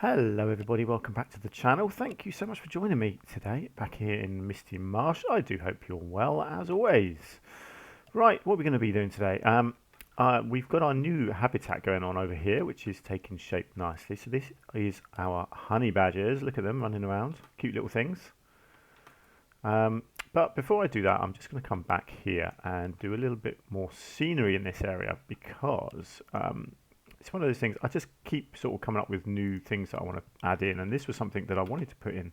Hello everybody, welcome back to the channel. Thank you so much for joining me today back here in Misty Marsh. I do hope you're well as always. Right, what we're going to be doing today. We've got our new habitat going on over here, which is taking shape nicely. So this is our honey badgers. Look at them running around, cute little things. But before I do that, I'm just going to come back here and do a little bit more scenery in this area because it's one of those things. I just keep sort of coming up with new things that I want to add in, and this was something that I wanted to put in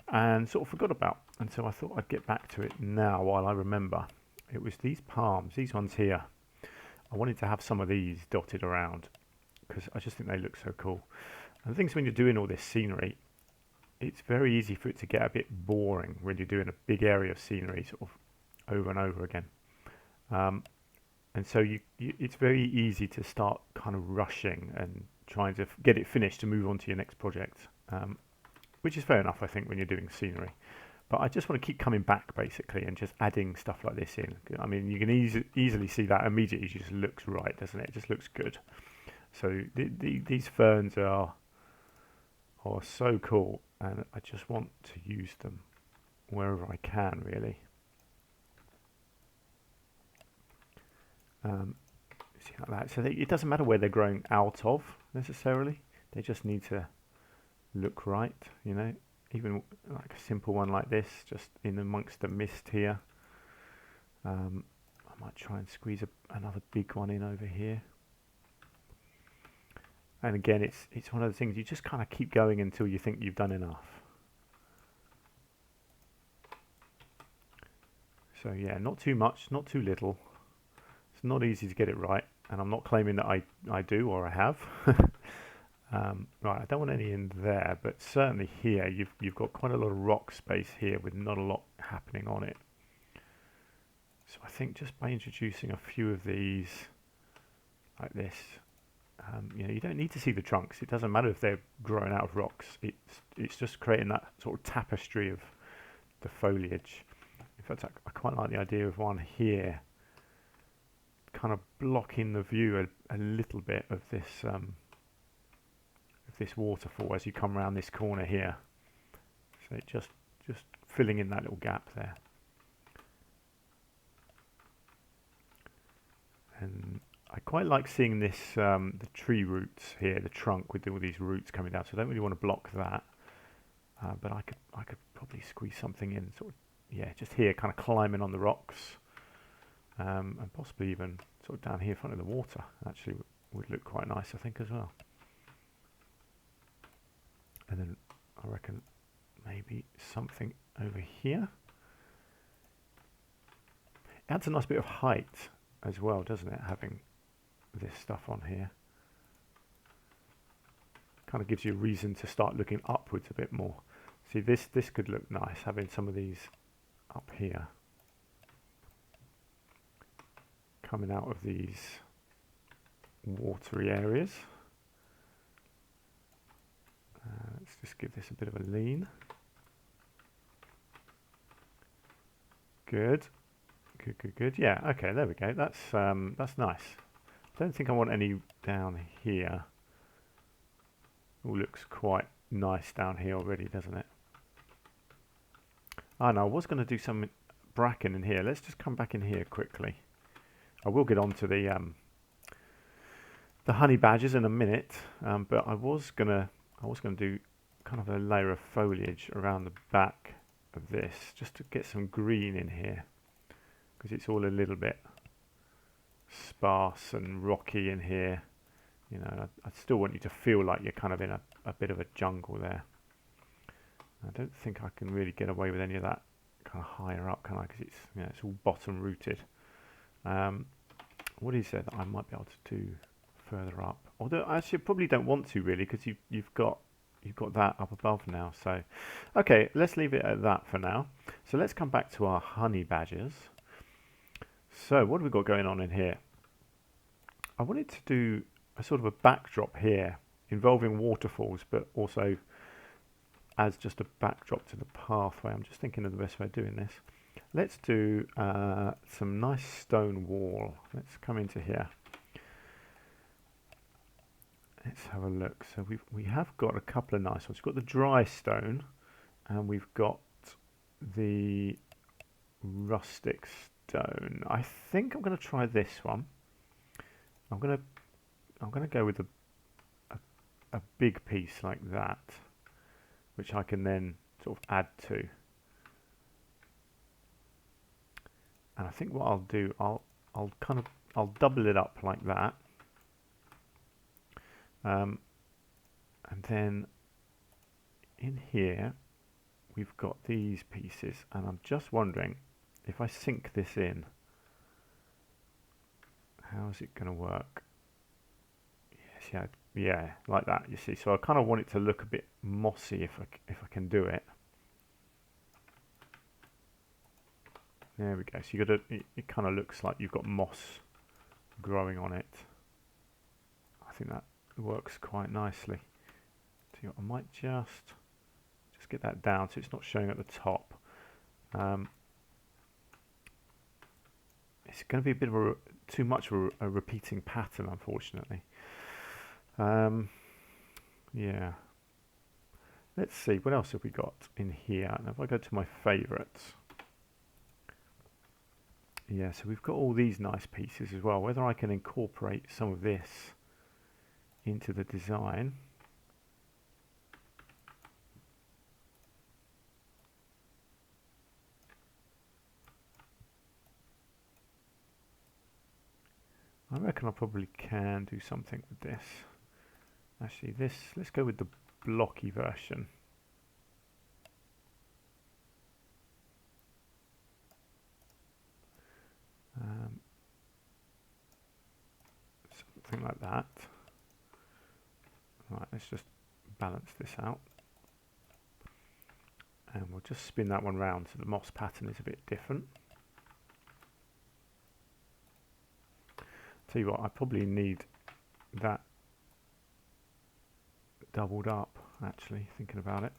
and sort of forgot about. And so I thought I'd get back to it now while I remember. It was these palms, these ones here. I wanted to have some of these dotted around because I just think they look so cool. And the things when you're doing all this scenery, it's very easy for it to get a bit boring when you're doing a big area of scenery sort of over and over again. And so it's very easy to start kind of rushing and trying to get it finished to move on to your next project, which is fair enough, I think, when you're doing scenery. But I just want to keep coming back, basically, and just adding stuff like this in. I mean, you can easily see that immediately. It just looks right, doesn't it? It just looks good. So these ferns are so cool, and I just want to use them wherever I can, really. See like that. So it doesn't matter where they're growing out of necessarily. They just need to look right, you know. Even like a simple one like this, just in amongst the mist here. I might try and squeeze another big one in over here. And again, it's one of the things you just kind of keep going until you think you've done enough. So yeah, not too much, not too little. It's not easy to get it right, and I'm not claiming that I do or I have. Right, I don't want any in there, but certainly here you've got quite a lot of rock space here with not a lot happening on it. So I think just by introducing a few of these like this, you know, you don't need to see the trunks. It doesn't matter if they're growing out of rocks. It's just creating that sort of tapestry of the foliage. In fact, I quite like the idea of one here, kind of blocking the view a little bit of this waterfall as you come around this corner here. So it just filling in that little gap there. And I quite like seeing this the tree roots here, the trunk with all these roots coming down. So I don't really want to block that, but I could probably squeeze something in, sort of, yeah, just here, kind of climbing on the rocks, and possibly even sort of down here in front of the water. Actually, would look quite nice, I think, as well. And then I reckon maybe something over here. It adds a nice bit of height as well, doesn't it, having this stuff on here. Kind of gives you a reason to start looking upwards a bit more. See, this could look nice, having some of these up here, coming out of these watery areas. Let's just give this a bit of a lean. Good. Good. Yeah, okay, there we go. That's nice. I don't think I want any down here. All looks quite nice down here already, doesn't it? Oh no, I was going to do some bracken in here. Let's just come back in here quickly. I will get on to the honey badgers in a minute, but I was gonna do kind of a layer of foliage around the back of this, just to get some green in here, because it's all a little bit sparse and rocky in here. You know, I still want you to feel like you're kind of in a bit of a jungle there. I don't think I can really get away with any of that kind of higher up, can I? Because it's, you know, it's all bottom rooted. What is there that I might be able to do further up? Although actually I probably don't want to really, because you've got that up above now. So okay, let's leave it at that for now. So let's come back to our honey badgers. So what have we got going on in here? I wanted to do a sort of a backdrop here involving waterfalls, but also as just a backdrop to the pathway. I'm just thinking of the best way of doing this. Let's do some nice stone wall. Let's come into here. let's have a look. So we have got a couple of nice ones. We've got the dry stone, and we've got the rustic stone. I think I'm going to try this one. I'm going to go with a big piece like that, which I can then sort of add to. And I think what I'll do, I'll double it up like that. And then in here we've got these pieces, and I'm just wondering if I sink this in, how's it going to work? Yes, yeah, like that, you see. So I kind of want it to look a bit mossy if I can do it. There we go. So you got it kind of looks like you've got moss growing on it. I think that works quite nicely. So I might just get that down so it's not showing at the top. It's going to be a bit of too much of a repeating pattern, unfortunately. Yeah. Let's see, what else have we got in here? Now if I go to my favourites. Yeah, so we've got all these nice pieces as well. Whether I can incorporate some of this into the design. I reckon I probably can do something with this. Actually, let's go with the blocky version. Something like that. Right, let's just balance this out. And we'll just spin that one round so the moss pattern is a bit different. Tell you what, I probably need that doubled up, actually, thinking about it.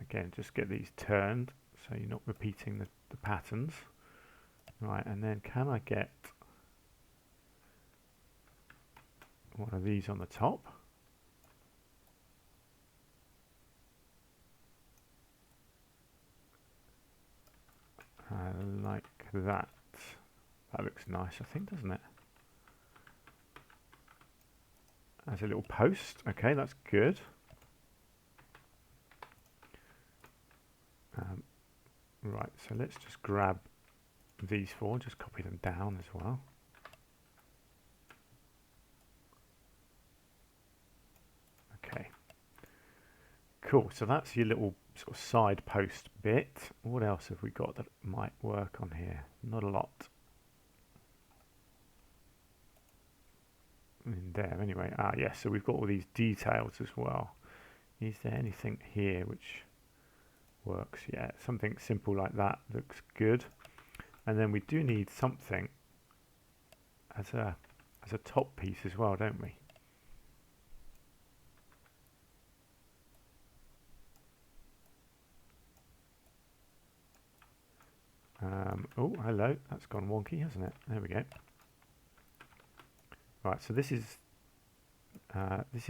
Again, just get these turned so you're not repeating the patterns. Right, and then can I get one of these on the top? Like that. That looks nice, I think, doesn't it? As a little post. Okay, that's good. Right, so let's just grab these four, just copy them down as well. Okay. Cool, so that's your little sort of side post bit. What else have we got that might work on here? Not a lot. In there anyway. Ah, yes, so we've got all these details as well. Is there anything here which works? Yeah, something simple like that looks good. And then we do need something as a top piece as well, don't we? Oh, hello. That's gone wonky, hasn't it? There we go. Right, so this is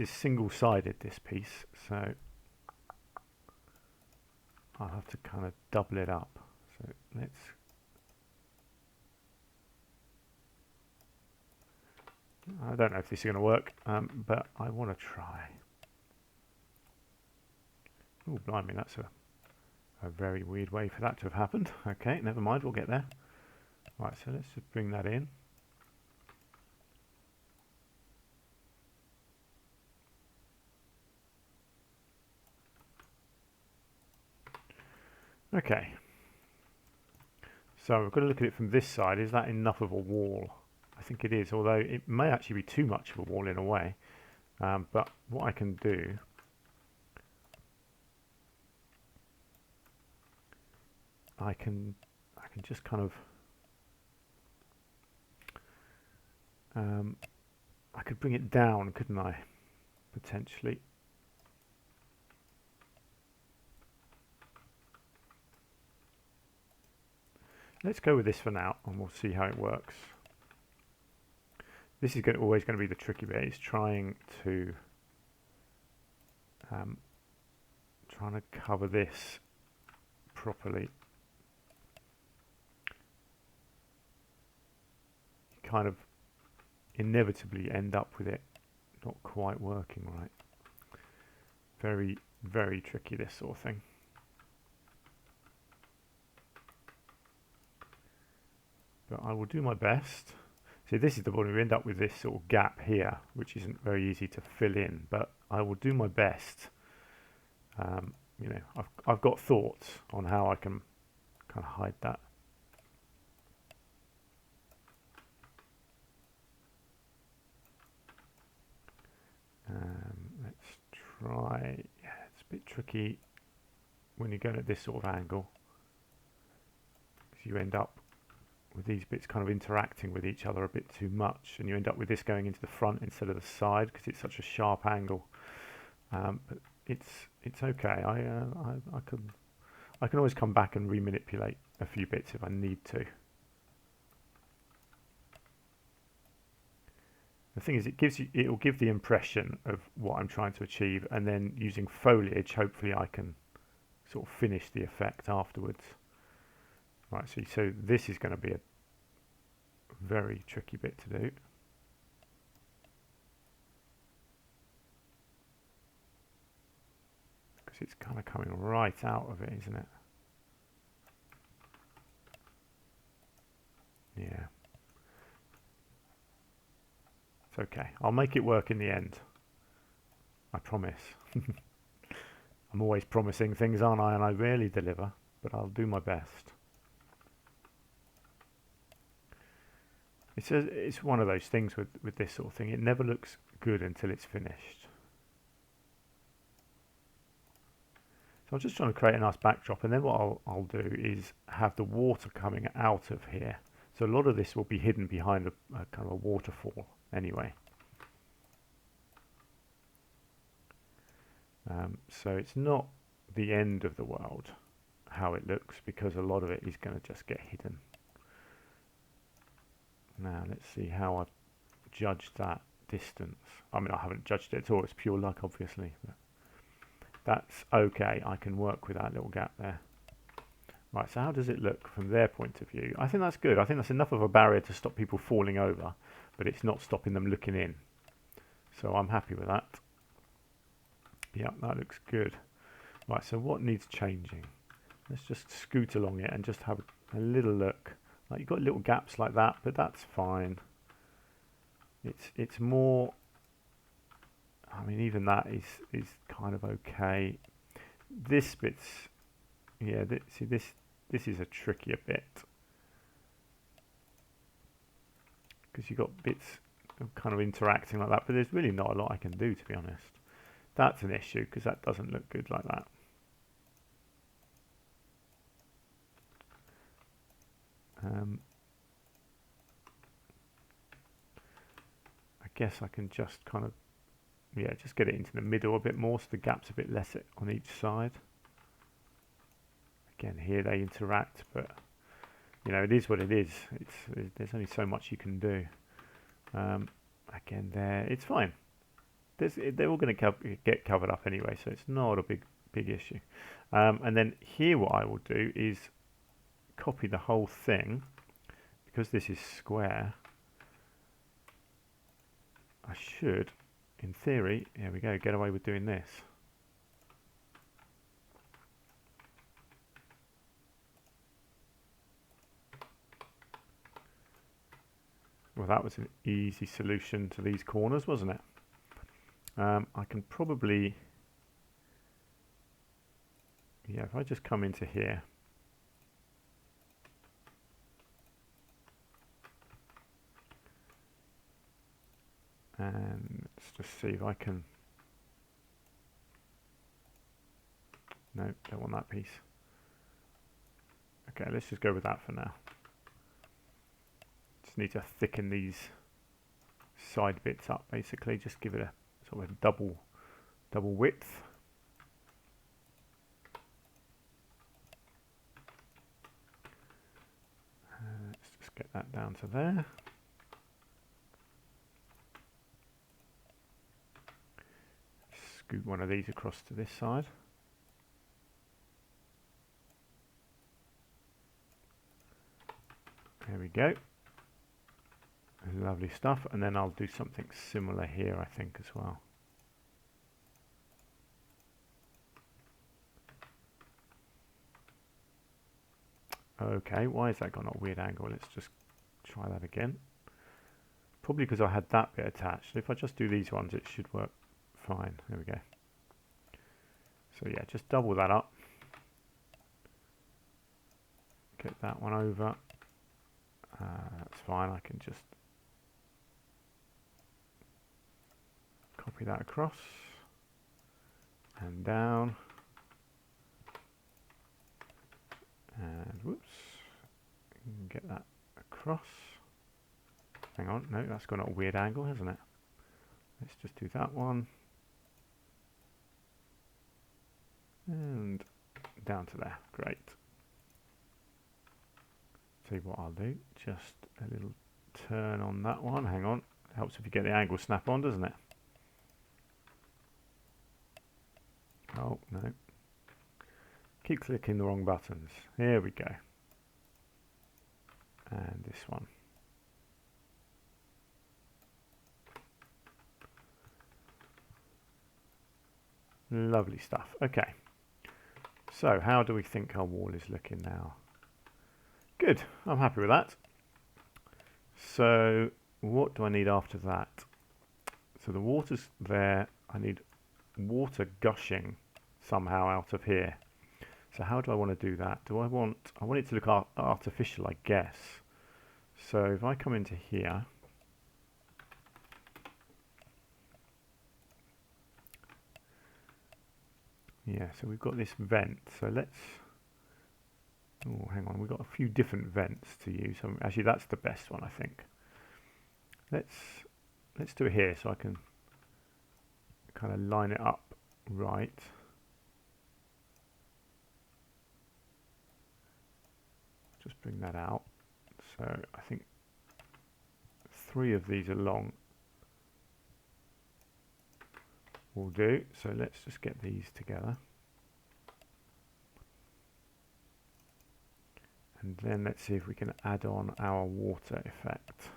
single-sided, this piece, so I'll have to kind of double it up. So let's I don't know if this is going to work, but I want to try. Oh, blimey, that's a very weird way for that to have happened. Okay, never mind, we'll get there. Right, so let's just bring that in. Okay. So we've got to look at it from this side. Is that enough of a wall? I think it is, although it may actually be too much of a wall in a way. But what I can do, I can just kind of I could bring it down, couldn't I? Potentially. Let's go with this for now, and we'll see how it works. This is always going to be the tricky bit. Is trying to cover this properly. You kind of inevitably end up with it not quite working right. Very, very tricky, this sort of thing. But I will do my best. See, this is the one we end up with this sort of gap here, which isn't very easy to fill in, but I will do my best. You know, I've got thoughts on how I can kind of hide that. Let's try. Yeah, it's a bit tricky when you're going at this sort of angle, because you end up with these bits kind of interacting with each other a bit too much, and you end up with this going into the front instead of the side because it's such a sharp angle. But it's okay. I can always come back and remanipulate a few bits if I need to. The thing is, it will give the impression of what I'm trying to achieve, and then using foliage, hopefully I can sort of finish the effect afterwards. Right, so this is going to be a very tricky bit to do. Because it's kind of coming right out of it, isn't it? Yeah. It's okay. I'll make it work in the end. I promise. I'm always promising things, aren't I? And I rarely deliver, but I'll do my best. It's one of those things with this sort of thing. It never looks good until it's finished. So I'm just trying to create a nice backdrop, and then what I'll do is have the water coming out of here. So a lot of this will be hidden behind a kind of a waterfall anyway. So it's not the end of the world how it looks, because a lot of it is going to just get hidden. Now let's see how I judge that distance. I mean, I haven't judged it at all, it's pure luck obviously, but that's okay. I can work with that little gap there. Right, so how does it look from their point of view? I think that's good. I think that's enough of a barrier to stop people falling over, but it's not stopping them looking in. So I'm happy with that. Yeah, that looks good. Right, so what needs changing? Let's just scoot along it and just have a little look. Like, you've got little gaps like that, but that's fine. It's more, I mean, even that is kind of okay. This bit's, yeah, see this is a trickier bit, because you've got bits kind of interacting like that, but there's really not a lot I can do, to be honest. That's an issue, because that doesn't look good like that. I guess I can just kind of, yeah, just get it into the middle a bit more, so the gap's a bit less on each side. Again, here they interact, but you know, it is what it is. There's only so much you can do. Again, there, it's fine. They're all going to get covered up anyway, so it's not a big issue. And then here, what I will do is copy the whole thing, because this is square. I should, in theory, here we go, get away with doing this. Well, that was an easy solution to these corners, wasn't it? I can probably, yeah, if I just come into here, and let's just see if I can, no, don't want that piece. Okay, let's just go with that for now. Just need to thicken these side bits up, basically, just give it a sort of a double width. that down to there. Scoot one of these across to this side. There we go. Lovely stuff. And then I'll do something similar here, I think, as well. Okay, why has that gone at a weird angle? Let's just try that again. Probably because I had that bit attached. If I just do these ones, it should work fine. There we go. So yeah, just double that up. Get that one over. That's fine. I can just copy that across and down. And whoops, get that across. Hang on, no, that's gone at a weird angle, hasn't it? Let's just do that one. And down to there, great. See what I'll do, just a little turn on that one, hang on. Helps if you get the angle snap on, doesn't it? Oh, no. Keep clicking the wrong buttons. Here we go. And this one. Lovely stuff. Okay. So how do we think our wall is looking now? Good. I'm happy with that. So what do I need after that? So the water's there. I need water gushing somehow out of here. So how do I want to do that? I want it to look artificial, I guess. So if I come into here, yeah, so we've got this vent. So let's, oh, hang on, we've got a few different vents to use. Actually, that's the best one, I think. Let's do it here so I can kind of line it up right. Just bring that out. So I think 3 of these along will do. So let's just get these together. And then let's see if we can add on our water effect.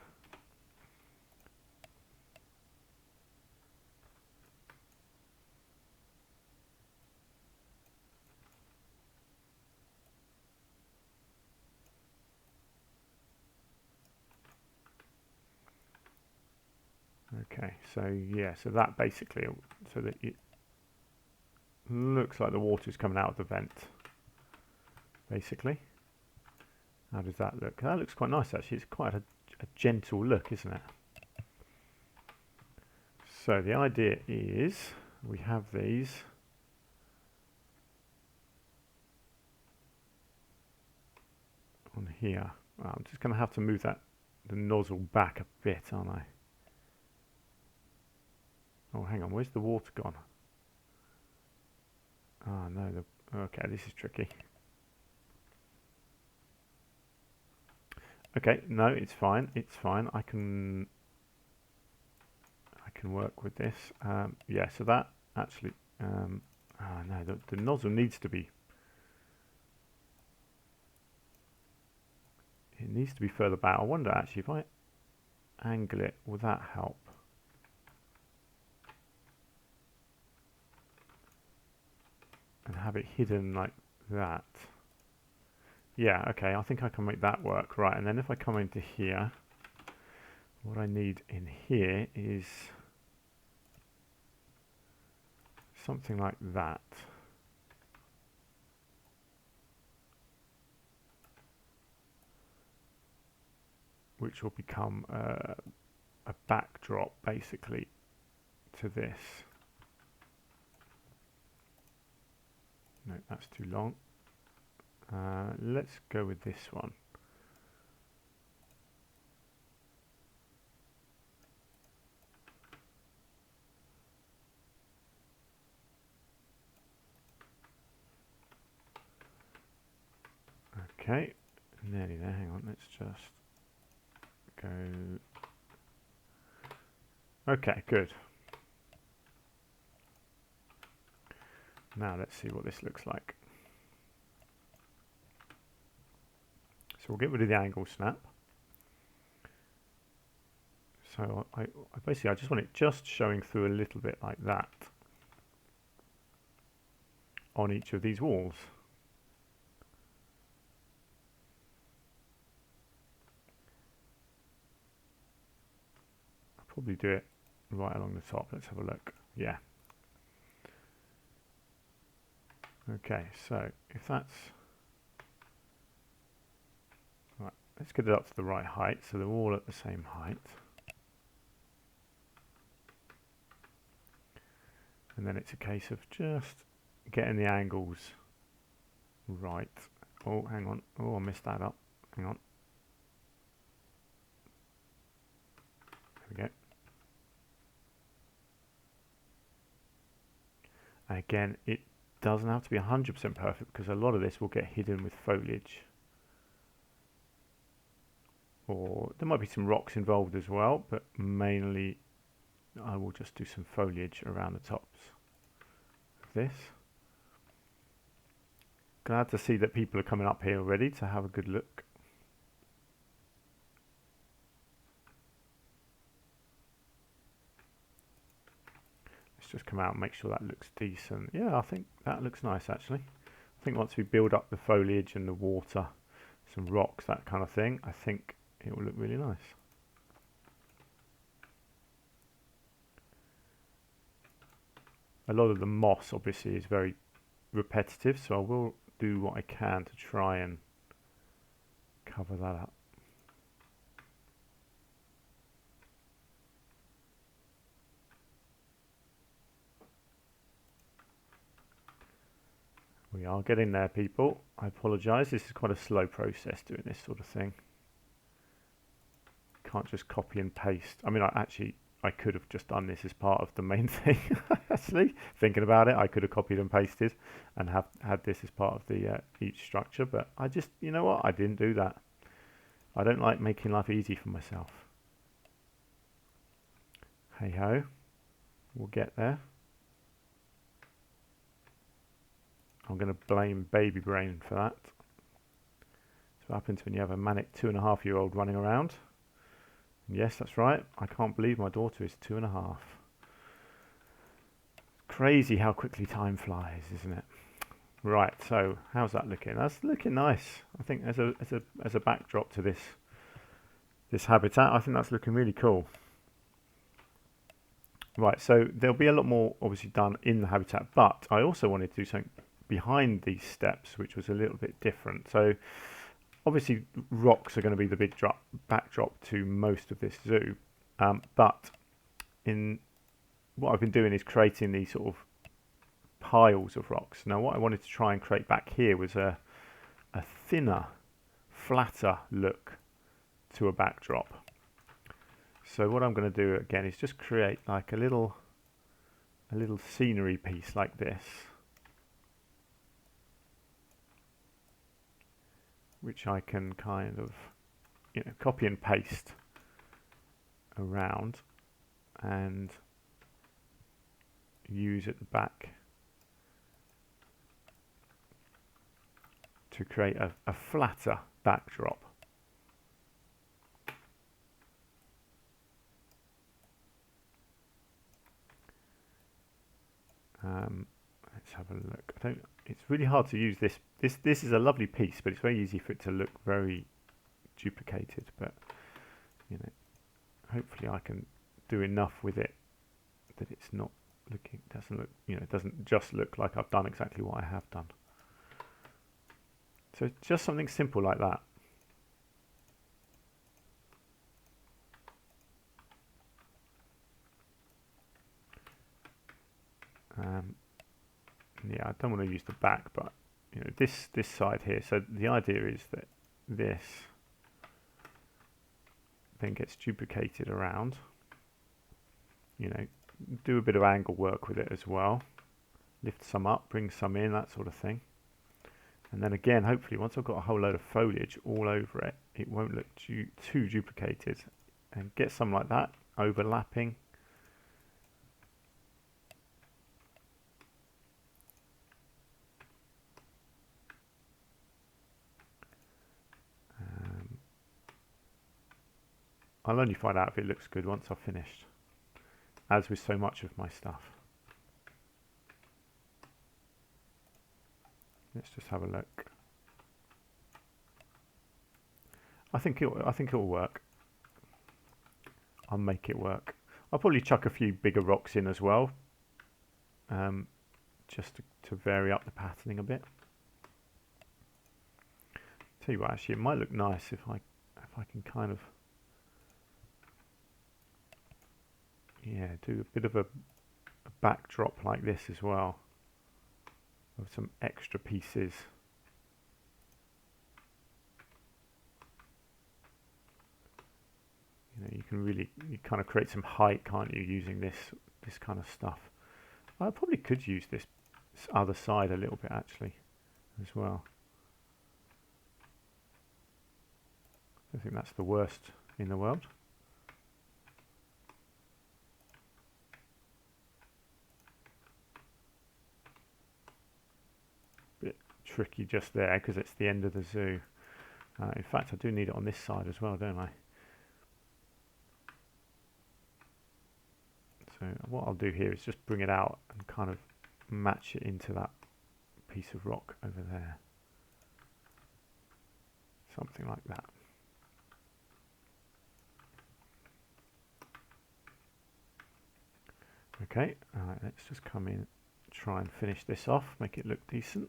Okay, so yeah, so that basically, so that it looks like the water is coming out of the vent, basically. How does that look? That looks quite nice, actually. It's quite a gentle look, isn't it? So the idea is we have these. On here. Well, I'm just going to have to move the nozzle back a bit, aren't I? Oh, hang on, where's the water gone? Ah, no, okay, this is tricky. Okay, no, it's fine, I can work with this. Yeah, so that actually, no, the nozzle needs to be, it needs to be further back. I wonder actually if I angle it, will that help? And have it hidden like that. Yeah, okay, I think I can make that work. Right, and then if I come into here, what I need in here is something like that. Which will become a backdrop, basically, to this. No, that's too long. Let's go with this one. Okay, nearly there. Hang on, let's just go. Okay, good. Now let's see what this looks like. So we'll get rid of the angle snap. So I basically I just want it just showing through a little bit like that on each of these walls. I'll probably do it right along the top. Let's have a look. Yeah. Okay, so if that's right, let's get it up to the right height so they're all at the same height. And then it's a case of just getting the angles right. Oh, hang on. Oh, I messed that up. Hang on. There we go. And again, it doesn't have to be 100% perfect because a lot of this will get hidden with foliage. Or there might be some rocks involved as well, but mainly I will just do some foliage around the tops of this. Glad to see that people are coming up here already to have a good look. Let's just come out and make sure that looks decent. Yeah, I think that looks nice actually. I think once we build up the foliage and the water, some rocks, that kind of thing, I think it will look really nice. A lot of the moss obviously is very repetitive, so I will do what I can to try and cover that up. We are getting there, people. I apologise, this is quite a slow process doing this sort of thing. Can't just copy and paste. I mean, I could have just done this as part of the main thing. Actually, thinking about it, I could have copied and pasted and have had this as part of the each structure. But I just, you know what? I didn't do that. I don't like making life easy for myself. Hey ho, we'll get there. I'm going to blame baby brain for that. That's what happens when you have a manic 2.5-year-old running around. Yes, that's right. I can't believe my daughter is 2.5. Crazy how quickly time flies, isn't it? Right. So how's that looking? That's looking nice. I think as a backdrop to this habitat, I think that's looking really cool. Right. So there'll be a lot more obviously done in the habitat, but I also wanted to do something behind these steps, which was a little bit different. So obviously, rocks are going to be the big backdrop to most of this zoo, but in what I've been doing is creating these sort of piles of rocks. Now, what I wanted to try and create back here was a thinner, flatter look to a backdrop. So what I'm going to do again is just create like a little scenery piece like this, which I can kind of, copy and paste around and use at the back to create a flatter backdrop. Let's have a look. It's really hard to use this. This is a lovely piece, but it's very easy for it to look very duplicated. But hopefully I can do enough with it that it's not looking. Doesn't look. It doesn't just look like I've done exactly what I have done. So just something simple like that. Yeah, I don't want to use the back, but this side here. So the idea is that this then gets duplicated around. Do a bit of angle work with it as well. Lift some up, bring some in, that sort of thing. And then again, hopefully once I've got a whole load of foliage all over it, it won't look too duplicated. And get some like that, overlapping. I'll only find out if it looks good once I've finished, as with so much of my stuff. Let's just have a look. I think it'll work. I'll make it work. I'll probably chuck a few bigger rocks in as well, just to vary up the patterning a bit. Tell you what, actually, it might look nice if I can kind of, yeah, do a bit of a backdrop like this as well, of some extra pieces. You know, you kind of create some height, can't you, using this kind of stuff. I probably could use this other side a little bit actually as well. I think that's the worst in the world. Bit tricky just there because it's the end of the zoo. In fact, I do need it on this side as well, don't I? So what I'll do here is just bring it out and kind of match it into that piece of rock over there. Something like that. Okay, let's just come in, try and finish this off, make it look decent.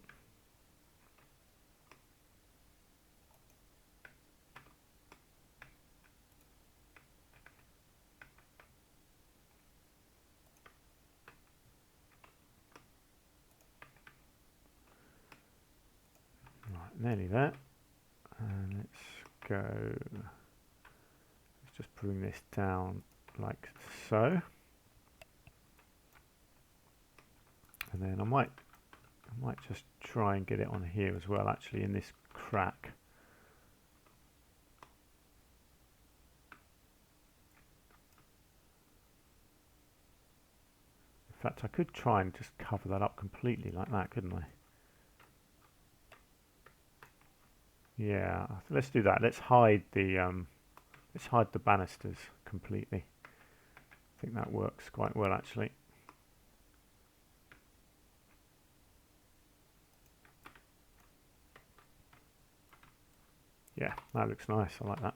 Right, nearly there. And let's go, let's just bring this down like so. And then I might just try and get it on here as well, actually, in this crack. In fact, I could try and just cover that up completely like that, couldn't I? Yeah, let's do that. Let's hide the banisters completely. I think that works quite well, actually. Yeah, that looks nice. I like that.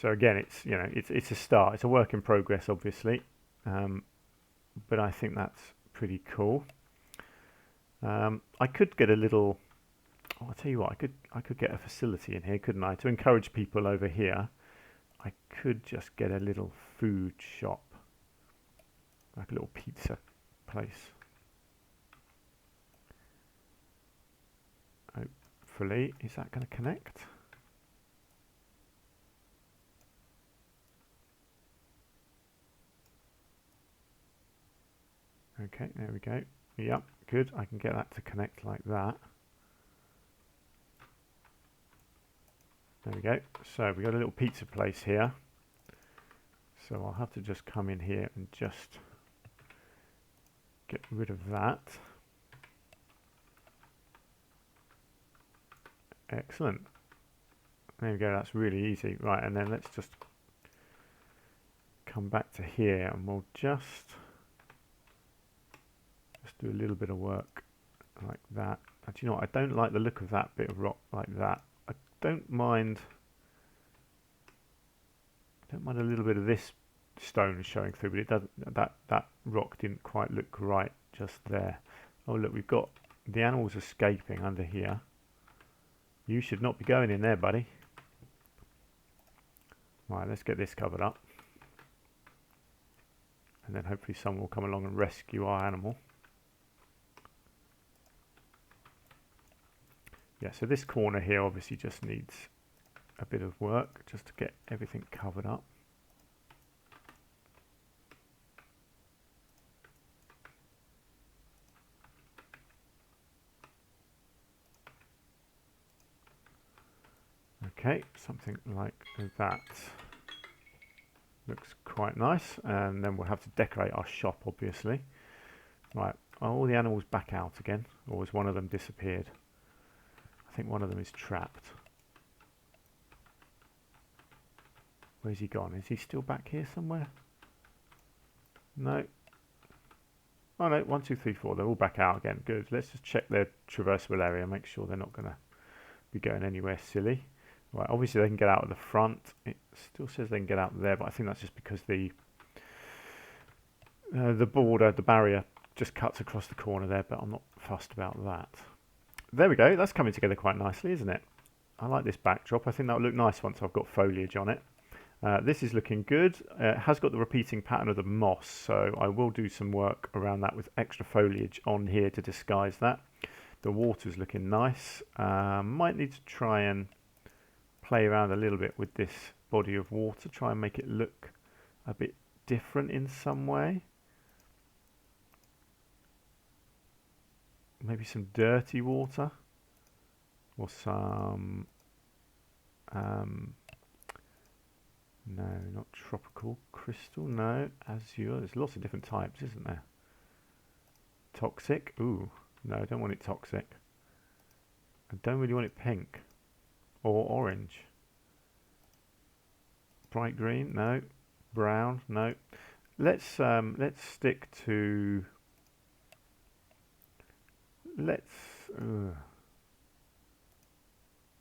So again, it's a start. It's a work in progress, obviously, but I think that's pretty cool. I could get a little. Oh, I'll tell you what. I could get a facility in here, couldn't I, to encourage people over here. I could just get a little food shop, like a little pizza place. Hopefully, is that going to connect? Okay, there we go. Yep, good. I can get that to connect like that. There we go. So we got a little pizza place here. So I'll have to just come in here and just get rid of that. Excellent. There we go. That's really easy. Right, and then let's just come back to here and we'll just do a little bit of work like that. And do you know what? I don't like the look of that bit of rock like that. I don't mind a little bit of this stone showing through, but it doesn't. That rock didn't quite look right just there. Oh look, we've got the animals escaping under here. You should not be going in there, buddy. Right, let's get this covered up, and then hopefully someone will come along and rescue our animal. Yeah, so this corner here obviously just needs a bit of work just to get everything covered up. Okay, something like that. Looks quite nice, and then we'll have to decorate our shop, obviously. Right, are all the animals back out again, or has one of them disappeared? I think one of them is trapped. Where's he gone? Is he still back here somewhere? No. Oh no, 1, 2, 3, 4. They're all back out again. Good. Let's just check their traversable area, make sure they're not going to be going anywhere silly. Right, obviously they can get out of the front. It still says they can get out there, but I think that's just because the border, the barrier, just cuts across the corner there, but I'm not fussed about that. There we go. That's coming together quite nicely, isn't it? I like this backdrop. I think that'll look nice once I've got foliage on it. This is looking good. It has got the repeating pattern of the moss, so I will do some work around that with extra foliage on here to disguise that. The water's looking nice. Might need to try and play around a little bit with this body of water, try and make it look a bit different in some way. Maybe some dirty water, or some no, not tropical, crystal, no, azure. There's lots of different types, isn't there? Toxic, ooh, no, I don't want it toxic. I don't really want it pink or orange. Bright green, no. Brown, no. Let's stick to.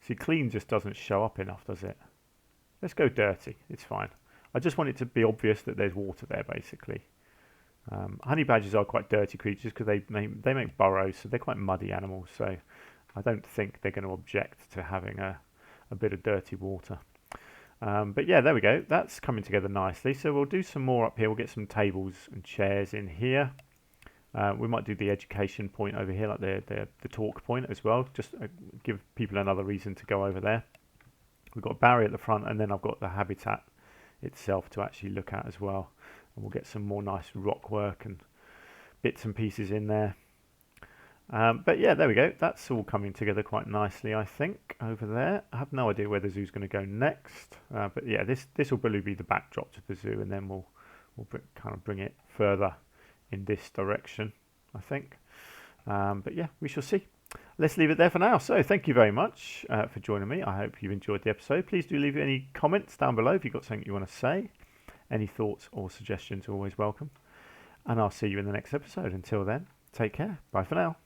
See, clean just doesn't show up enough, does it? Let's go dirty. It's fine. I just want it to be obvious that there's water there, basically. Honey badgers are quite dirty creatures because they make burrows, so they're quite muddy animals. So I don't think they're going to object to having a bit of dirty water. But yeah, there we go. That's coming together nicely. So we'll do some more up here. We'll get some tables and chairs in here. We might do the education point over here, like the talk point as well. Just give people another reason to go over there. We've got a barrier at the front, and then I've got the habitat itself to actually look at as well. And we'll get some more nice rock work and bits and pieces in there. But yeah, there we go. That's all coming together quite nicely, I think, over there. I have no idea where the zoo's going to go next. But yeah, this will probably be the backdrop to the zoo, and then we'll kind of bring it further in this direction, I think. But yeah, we shall see. Let's leave it there for now. So thank you very much for joining me. I hope you've enjoyed the episode. Please do leave any comments down below if you've got something you want to say. Any thoughts or suggestions are always welcome. And I'll see you in the next episode. Until then, take care. Bye for now.